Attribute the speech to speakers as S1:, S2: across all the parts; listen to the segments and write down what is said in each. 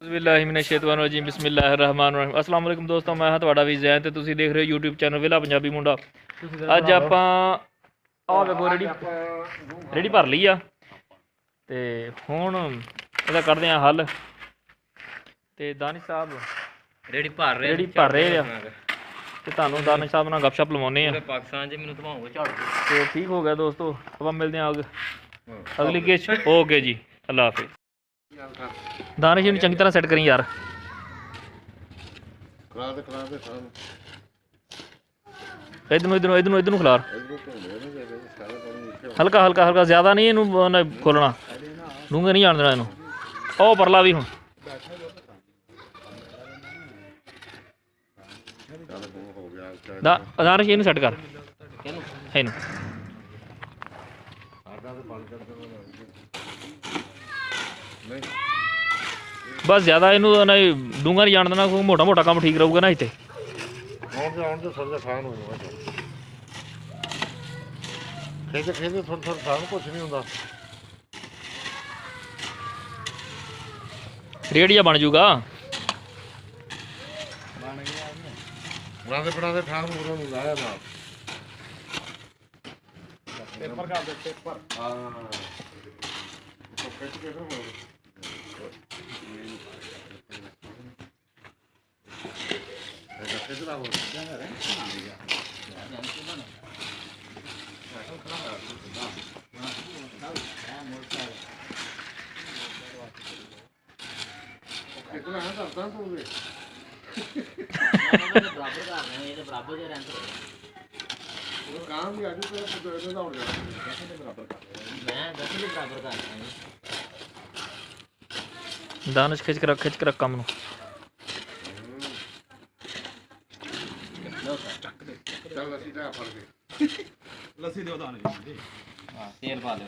S1: बिस्मिल्लाहिमिनश्शैतानिर्रजीम बिस्मिल्लाहिर्रहमानिर्रहीम। अस्सलाम वालेकुम दोस्तों, मैं हाँ ਤੁਹਾਡਾ ਵੀ ਜ਼ੈਨ ਤੇ ਤੁਸੀਂ ਦੇਖ ਰਹੇ ਹੋ YouTube ਚੈਨਲ ਵਿਲਾ ਪੰਜਾਬੀ ਮੁੰਡਾ। ਅੱਜ ਆਪਾਂ ਵੇਖੋ ਰੇੜੀ ਭਰ ਲਈ ਆ ਤੇ ਹੁਣ ਇਹਦਾ ਕਰਦੇ ਆ ਹੱਲ। ਤੇ ਦਾਨਿਸ਼ ਸਾਹਿਬ
S2: ਰੇੜੀ ਭਰ ਰਹੇ
S1: ਆ ਤੇ ਤੁਹਾਨੂੰ ਦਾਨਿਸ਼ ਸਾਹਿਬ ਨਾਲ ਗੱਪਸ਼ਪ ਲਵਾਉਣੇ ਆ।
S2: ਪਾਕਿਸਤਾਨ 'ਚ ਮੈਨੂੰ ਧਮਾਉਂਗਾ ਝਾੜ
S1: ਤੇ ਠੀਕ ਹੋ ਗਿਆ ਦੋਸਤੋ, ਆਪਾਂ ਮਿਲਦੇ ਆ ਅਗਲੀ ਕਿਸ਼। ਓਕੇ ਜੀ, ਅੱਲਾ ਹਾਫਿਜ਼। दानिश इन चंगी तरह सेट करी यार। इधर खिलार हल्का हल्का हल्का, ज्यादा नहीं इनू खोलना, डूंगे नहीं जान देना इनू। ओ परला भी हुण दानिश इनू सेट कर इनू। बस ज़्यादा इनू डूंगा नहीं जान देना, मोटा मोटा काम ठीक रहूगा ना। इतने रेड़िया बन जूगा। दानिश खिच के रख कम नूं।
S3: लस्सी दो दाने
S2: तेल पा दो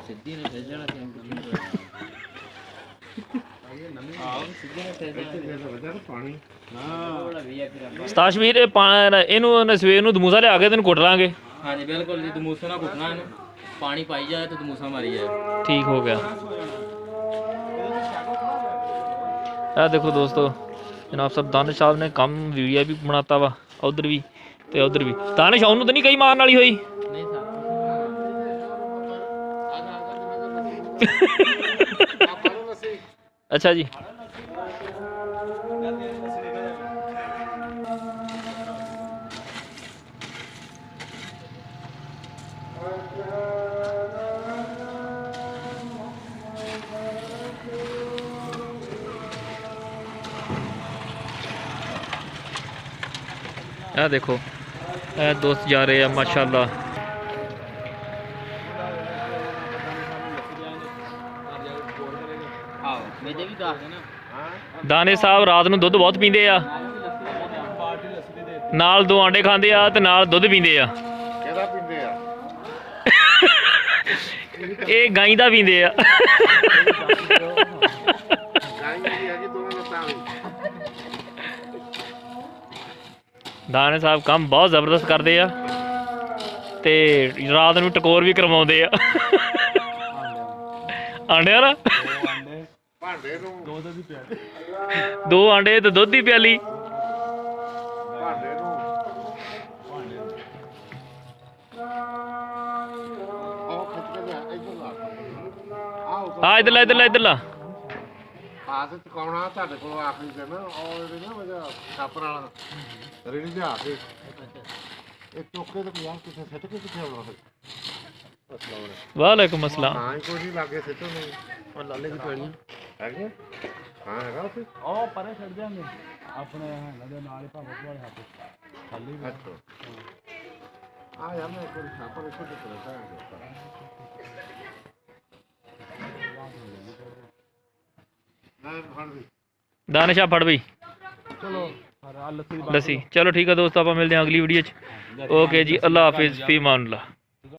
S2: सिद्धी ने भेज देना
S1: ਸਤਾਸ਼ਵੀਰ ਇਹਨੂੰ ਸਵੇਰ ਨੂੰ ਦਮੂਸਾ ਲਿਆ ਕੇ ਤੈਨੂੰ ਕੁੱਟ ਲਾਂਗੇ।
S2: ਹਾਂਜੀ ਬਿਲਕੁਲ ਜੀ, ਦਮੂਸਾ ਨਾਲ ਕੁੱਟਣਾ ਇਹਨੂੰ, ਪਾਣੀ ਪਾਈ ਜਾਏ ਤੇ ਦਮੂਸਾ ਮਾਰੀ ਜਾਏ।
S1: ਠੀਕ ਹੋ ਗਿਆ। ਇਹ ਦੇਖੋ ਦੋਸਤੋ, ਜਨਾਬ ਸਾਹਿਬ ਦਾनिश ਸਾਹਿਬ ਨੇ ਕੰਮ VIP ਬਣਾਤਾ ਵਾ, ਉਧਰ ਵੀ ਤੇ ਉਧਰ ਵੀ। ਦਾनिश ਉਹਨੂੰ ਤਾਂ ਨਹੀਂ ਕਈ ਮਾਰਨ ਵਾਲੀ ਹੋਈ?
S2: ਨਹੀਂ
S1: अच्छा जी, यह देखो दोस्त जा रहे हैं माशाल्लाह। दानिश साहब रात ਨੂੰ ਦੁੱਧ ਬਹੁਤ ਪੀਂਦੇ ਆ, ਨਾਲ 2 ਆਂਡੇ ਖਾਂਦੇ ਆ ਤੇ ਨਾਲ ਦੁੱਧ ਪੀਂਦੇ ਆ।
S3: ਕਿਹਦਾ ਪੀਂਦੇ ਆ?
S1: ਇਹ ਗਾਈ ਦਾ ਪੀਂਦੇ ਆ। दानिश साहब काम बहुत ज़बरदस्त करते हैं ते रात ਨੂੰ टकोर भी करवाते हैं। आंडे ना 2 आंडे तो दुध की प्याली। हाँ इधरला इधरला इधरला
S3: ਚੁਕਾਉਣਾ ਤੁਹਾਡੇ ਕੋਲ ਆਖਰੀ ਦਿਨ ਉਹ ਜਿਹੜੇ ਨਾ ਮੇਰਾ ਛਾਪਰ ਵਾਲਾ ਰੇੜੀ ਲਿਆ ਕੇ ਇਹ ਚੌਕੇ ਤੇ ਪਿਆ ਕਿੱਥੇ ਸਿੱਟ ਕੇ ਕਿੱਥੇ ਆਉਣਾ ਫਿਰ।
S1: ਵਾਲੇਕੁਮ अस्सलाम।
S3: ਹਾਂ ਕੋਈ ਨਹੀਂ ਲਾਗੇ ਸਿੱਟੋ ਨਹੀਂ ਉਹ ਲਾਲੇ ਦੀ ਪੈਣੀ ਹੈਗੇ। ਹਾਂ ਹੈਗਾ ਉੱਥੇ ਉਹ ਪਰੇ ਛੱਡ ਜਾਂਦੇ ਆਪਣੇ ਹੈਗਾ ਦੇ ਨਾਲ ਹੀ ਭਾਵੇਂ ਵਾਲੇ ਹੱਥ ਖਾਲੀ। ਅੱਛਾ ਆ ਯਾਰ ਮੈਂ ਇੱਕ ਵਾਰ ਛਾਪਰ ਇੱਥੇ ਤੇ ਕਰਦਾ
S1: दानिश आप फड़ बई
S3: ਚਲੋ
S1: लस्सी। चलो ठीक है दोस्तों, आप मिलते हैं अगली वीडियो। ओके जी, अल्लाह हाफिज़, फी मान अल्लाह।